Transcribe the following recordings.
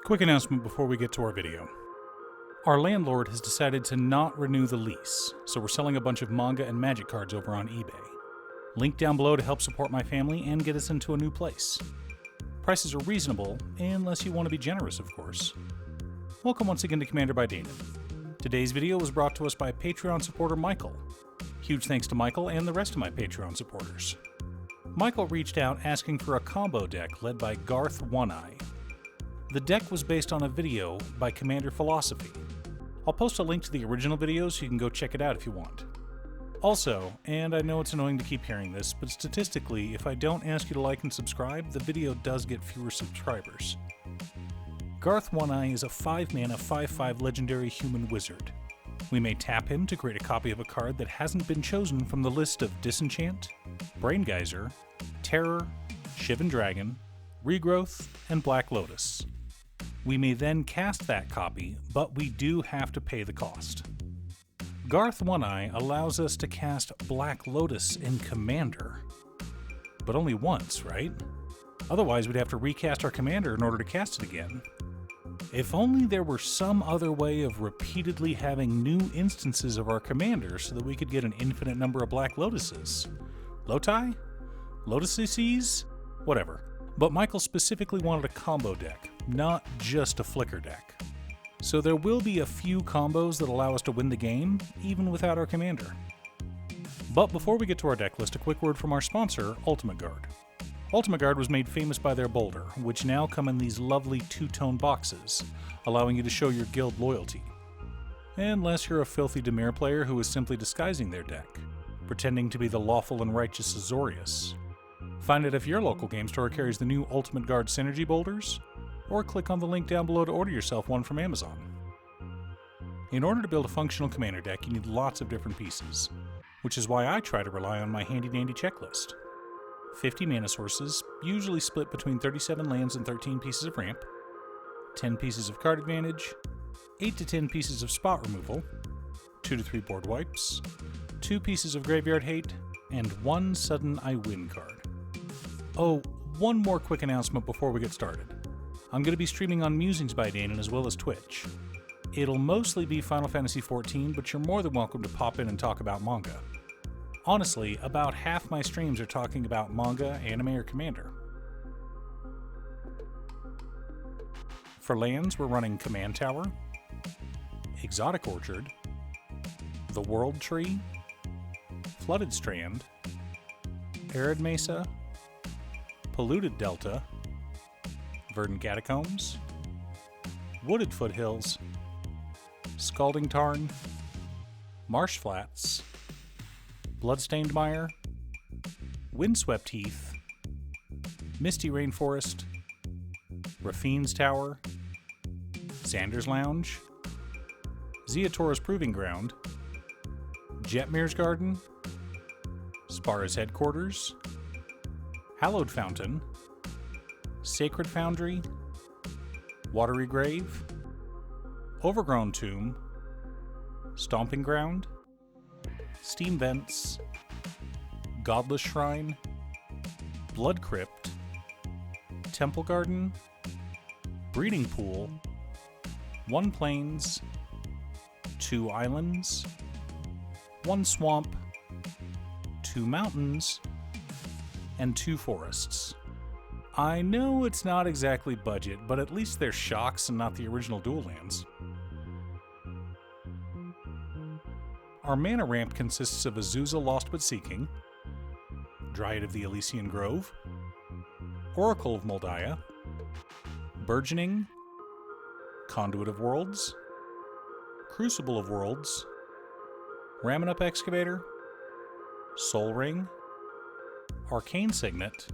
Quick announcement before we get to our video. Our landlord has decided to not renew the lease, so we're selling a bunch of manga and magic cards over on eBay. Link down below to help support my family and get us into a new place. Prices are reasonable, unless you want to be generous, of course. Welcome once again to Commander by Danon. Today's video was brought to us by Patreon supporter Michael. Huge thanks to Michael and the rest of my Patreon supporters. Michael reached out asking for a combo deck led by Garth One-Eye. The deck was based on a video by Commander Philosophy. I'll post a link to the original video so you can go check it out if you want. Also, and I know it's annoying to keep hearing this, but statistically, if I don't ask you to like and subscribe, the video does get fewer subscribers. Garth One-Eye is a 5-mana 5/5 legendary human wizard. We may tap him to create a copy of a card that hasn't been chosen from the list of Disenchant, Brain Geyser, Terror, Shivan Dragon, Regrowth, and Black Lotus. We may then cast that copy, but we do have to pay the cost. Garth One-Eye allows us to cast Black Lotus in Commander. But only once, right? Otherwise we'd have to recast our Commander in order to cast it again. If only there were some other way of repeatedly having new instances of our Commander so that we could get an infinite number of Black Lotuses. Loti? Lotuses? Whatever. But Michael specifically wanted a combo deck, not just a flicker deck. So there will be a few combos that allow us to win the game, even without our Commander. But before we get to our deck list, a quick word from our sponsor, Ultimate Guard. Ultimate Guard was made famous by their Boulder, which now come in these lovely two-tone boxes, allowing you to show your guild loyalty. Unless you're a filthy Dimir player who is simply disguising their deck, pretending to be the lawful and righteous Azorius. Find it if your local game store carries the new Ultimate Guard Synergy Boulders, or click on the link down below to order yourself one from Amazon. In order to build a functional commander deck, you need lots of different pieces, which is why I try to rely on my handy-dandy checklist. 50 mana sources, usually split between 37 lands and 13 pieces of ramp, 10 pieces of card advantage, 8 to 10 pieces of spot removal, 2 to 3 board wipes, 2 pieces of graveyard hate, and 1 sudden I win card. Oh, one more quick announcement before we get started. I'm going to be streaming on Musings by Danon as well as Twitch. It'll mostly be Final Fantasy XIV, but you're more than welcome to pop in and talk about manga. Honestly, about half my streams are talking about manga, anime, or Commander. For lands, we're running Command Tower, Exotic Orchard, the World Tree, Flooded Strand, Arid Mesa, Polluted Delta, Verdant Catacombs, Wooded Foothills, Scalding Tarn, Marsh Flats, Bloodstained Mire, Windswept Heath, Misty Rainforest, Rafine's Tower, Xander's Lounge, Zeatora's Proving Ground, Jetmir's Garden, Spara's Headquarters, Hallowed Fountain, Sacred Foundry, Watery Grave, Overgrown Tomb, Stomping Ground, Steam Vents, Godless Shrine, Blood Crypt, Temple Garden, Breeding Pool, 1 Plains, 2 Islands, 1 Swamp, 2 Mountains, and 2 Forests. I know it's not exactly budget, but at least they're shocks and not the original dual lands. Our mana ramp consists of Azusa Lost But Seeking, Dryad of the Elysian Grove, Oracle of Moldiah, Burgeoning, Conduit of Worlds, Crucible of Worlds, Ramanup Excavator, Soul Ring, Arcane Signet,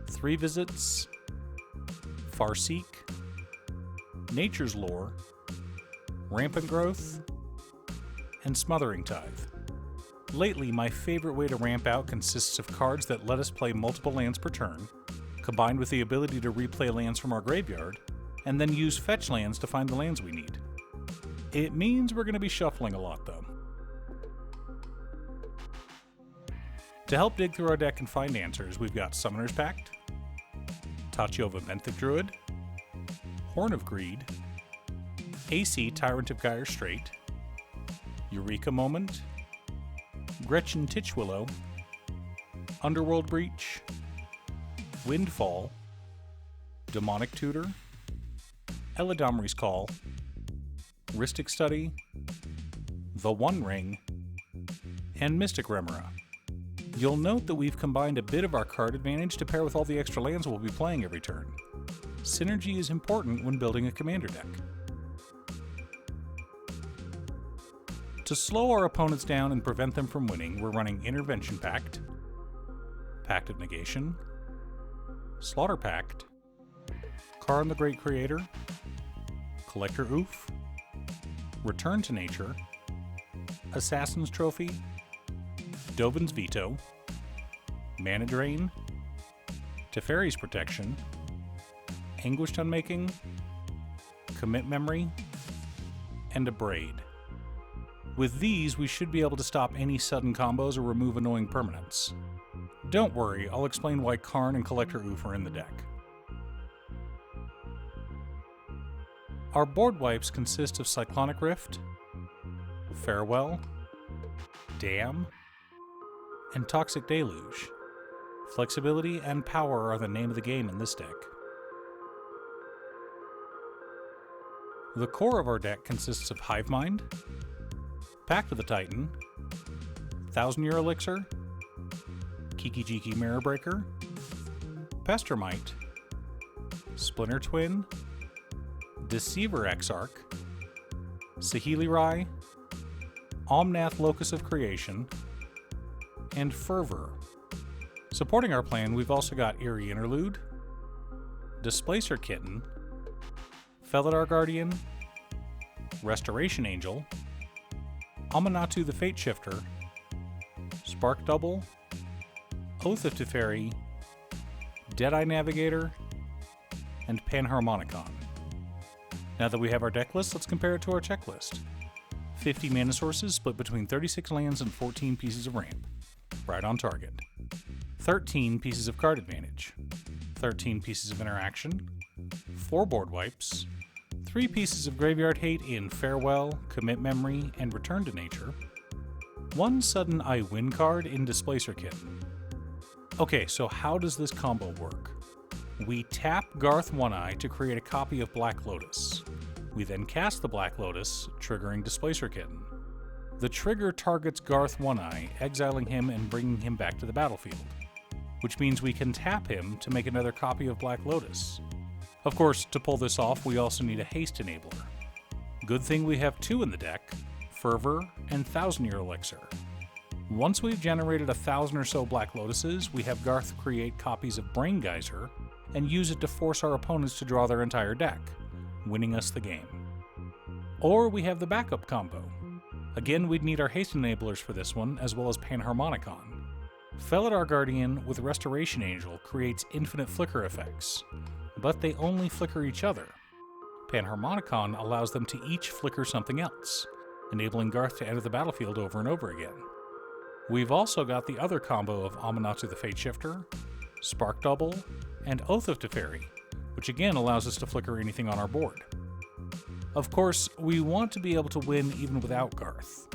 3 Visits, Farseek, Nature's Lore, Rampant Growth, and Smothering Tithe. Lately, my favorite way to ramp out consists of cards that let us play multiple lands per turn, combined with the ability to replay lands from our graveyard, and then use fetch lands to find the lands we need. It means we're going to be shuffling a lot, though. To help dig through our deck and find answers, we've got Summoner's Pact, Tachiova Benthic Druid, Horn of Greed, AC Tyrant of Gyre Strait, Eureka Moment, Gretchen Titchwillow, Underworld Breach, Windfall, Demonic Tutor, Elidomri's Call, Rhystic Study, The One Ring, and Mystic Remora. You'll note that we've combined a bit of our card advantage to pair with all the extra lands we'll be playing every turn. Synergy is important when building a commander deck. To slow our opponents down and prevent them from winning, we're running Intervention Pact, Pact of Negation, Slaughter Pact, Karn the Great Creator, Collector Oof, Return to Nature, Assassin's Trophy, Dovin's Veto, Mana Drain, Teferi's Protection, Anguished Unmaking, Commit Memory, and a Braid. With these, we should be able to stop any sudden combos or remove annoying permanents. Don't worry, I'll explain why Karn and Collector Oof are in the deck. Our board wipes consist of Cyclonic Rift, Farewell, Dam, and Toxic Deluge. Flexibility and power are the name of the game in this deck. The core of our deck consists of Hivemind, Pact of the Titan, 1000-Year Elixir, Kiki-Jiki Mirror Breaker, Pestermite, Splinter Twin, Deceiver Exarch, Saheeli Rai, Omnath Locus of Creation, and Fervor. Supporting our plan, we've also got Eerie Interlude, Displacer Kitten, Felidar Guardian, Restoration Angel, Aminatou the Fate Shifter, Spark Double, Oath of Teferi, Deadeye Navigator, and Panharmonicon. Now that we have our deck list, let's compare it to our checklist. 50 mana sources split between 36 lands and 14 pieces of ramp. Right on target. 13 pieces of card advantage. 13 pieces of interaction. 4 board wipes. 3 pieces of graveyard hate in Farewell, Commit Memory, and Return to Nature. 1 sudden I win card in Displacer Kitten. Okay, so how does this combo work? We tap Garth One-Eye to create a copy of Black Lotus. We then cast the Black Lotus, triggering Displacer Kitten. The trigger targets Garth One-Eye, exiling him and bringing him back to the battlefield, which means we can tap him to make another copy of Black Lotus. Of course, to pull this off, we also need a haste enabler. Good thing we have 2 in the deck, Fervor and 1000-Year Elixir. Once we've generated 1,000 or so Black Lotuses, we have Garth create copies of Brain Geyser and use it to force our opponents to draw their entire deck, winning us the game. Or we have the backup combo. Again, we'd need our haste enablers for this one, as well as Panharmonicon. Felidar Guardian with Restoration Angel creates infinite flicker effects, but they only flicker each other. Panharmonicon allows them to each flicker something else, enabling Garth to enter the battlefield over and over again. We've also got the other combo of Aminatou the Fate Shifter, Spark Double, and Oath of Teferi, which again allows us to flicker anything on our board. Of course, we want to be able to win even without Garth.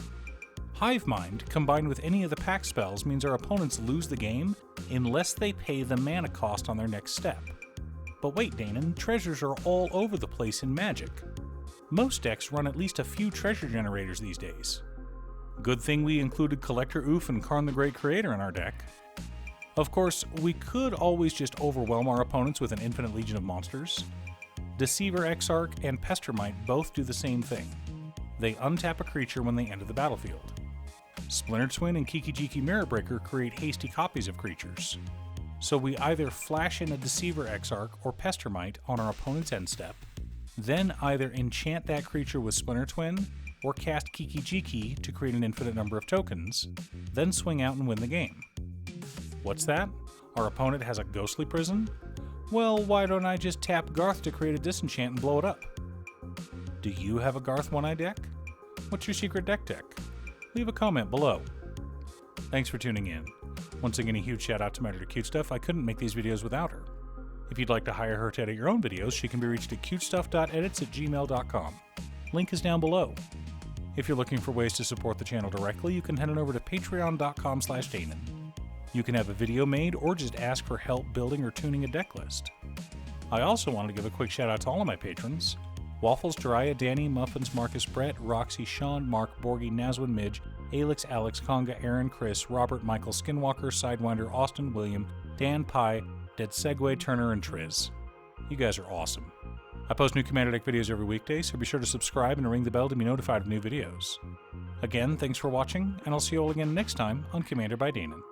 Hivemind, combined with any of the pack spells, means our opponents lose the game unless they pay the mana cost on their next step. But wait, Danon, treasures are all over the place in Magic. Most decks run at least a few treasure generators these days. Good thing we included Collector Oof and Karn the Great Creator in our deck. Of course, we could always just overwhelm our opponents with an infinite legion of monsters. Deceiver Exarch and Pestermite both do the same thing. They untap a creature when they enter the battlefield. Splinter Twin and Kiki-Jiki Mirror Breaker create hasty copies of creatures. So we either flash in a Deceiver Exarch or Pestermite on our opponent's end step, then either enchant that creature with Splinter Twin, or cast Kiki-Jiki to create an infinite number of tokens, then swing out and win the game. What's that? Our opponent has a Ghostly Prison? Well, why don't I just tap Garth to create a disenchant and blow it up? Do you have a Garth One-Eye deck? What's your secret deck? Leave a comment below. Thanks for tuning in. Once again, a huge shout out to my editor Cutestuff. I couldn't make these videos without her. If you'd like to hire her to edit your own videos, she can be reached at cutestuff.edits@gmail.com. Link is down below. If you're looking for ways to support the channel directly, you can head on over to patreon.com/Danon. You can have a video made or just ask for help building or tuning a deck list. I also wanted to give a quick shout out to all of my patrons: Waffles, Jiraiya, Danny, Muffins, Marcus, Brett, Roxy, Sean, Mark, Borgie, Nazwin, Midge, Alix, Alex, Conga, Aaron, Chris, Robert, Michael, Skinwalker, Sidewinder, Austin, William, Dan, Pye, Dead Segway, Turner, and Triz. You guys are awesome. I post new Commander Deck videos every weekday, so be sure to subscribe and ring the bell to be notified of new videos. Again, thanks for watching, and I'll see you all again next time on Commander by Danon.